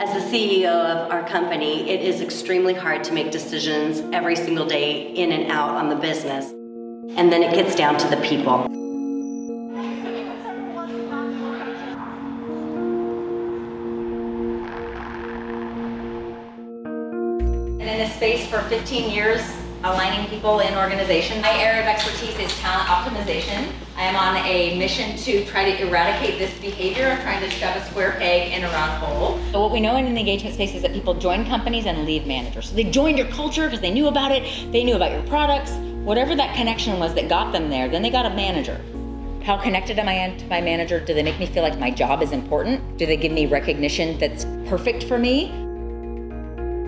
As the CEO of our company, it is extremely hard to make decisions every single day in and out on the business. And then it gets down to the people. And in this space for 15 years, aligning people in organizations. My area of expertise is talent optimization. I am on a mission to try to eradicate this behavior of trying to shove a square peg in a round hole. So what we know in the engagement space is that people join companies and leave managers. So they joined your culture because they knew about it, they knew about your products, whatever that connection was that got them there, then they got a manager. How connected am I to my manager? Do they make me feel like my job is important? Do they give me recognition that's perfect for me?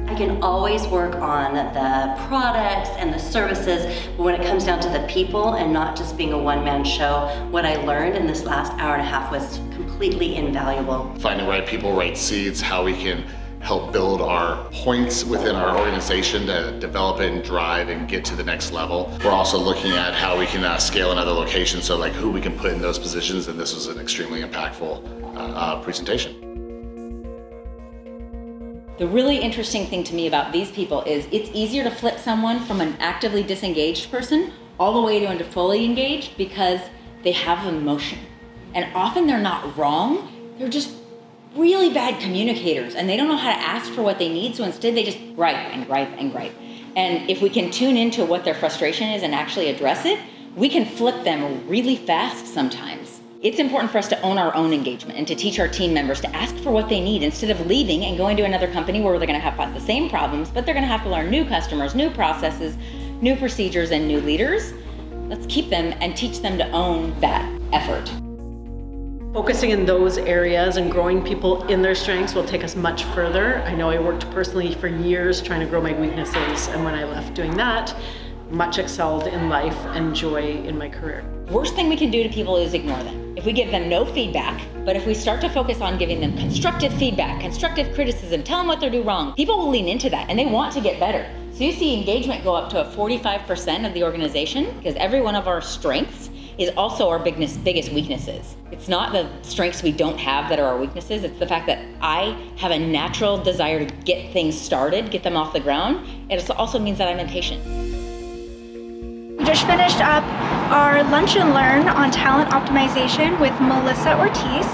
I can always work on the products and the services, but when it comes down to the people and not just being a one-man show, what I learned in this last hour and a half was completely invaluable. Finding the right people, right seeds, how we can help build our points within our organization to develop it and drive and get to the next level. We're also looking at how we can scale in other locations, so like who we can put in those positions, and this was an extremely impactful presentation. The really interesting thing to me about these people is it's easier to flip someone from an actively disengaged person all the way to into fully engaged because they have emotion. And often they're not wrong, they're just really bad communicators and they don't know how to ask for what they need, so instead they just gripe and gripe and gripe. And if we can tune into what their frustration is and actually address it, we can flip them really fast sometimes. It's important for us to own our own engagement and to teach our team members to ask for what they need instead of leaving and going to another company where they're going to have the same problems, but they're going to have to learn new customers, new processes, new procedures, and new leaders. Let's keep them and teach them to own that effort. Focusing in those areas and growing people in their strengths will take us much further. I know I worked personally for years trying to grow my weaknesses, and when I left doing that, much excelled in life and joy in my career. Worst thing we can do to people is ignore them. If we give them no feedback, but if we start to focus on giving them constructive feedback, constructive criticism, tell them what they're doing wrong, people will lean into that and they want to get better. So you see engagement go up to a 45% of the organization because every one of our strengths is also our biggest weaknesses. It's not the strengths we don't have that are our weaknesses, it's the fact that I have a natural desire to get things started, get them off the ground. It also means that I'm impatient. We just finished up our Lunch and Learn on talent optimization with Melissa Ortiz.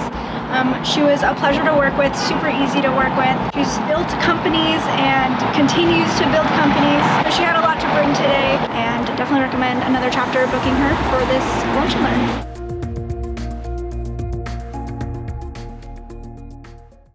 She was a pleasure to work with, super easy to work with. She's built companies and continues to build companies. So she had a lot to bring today, and definitely recommend another chapter booking her for this Lunch and Learn.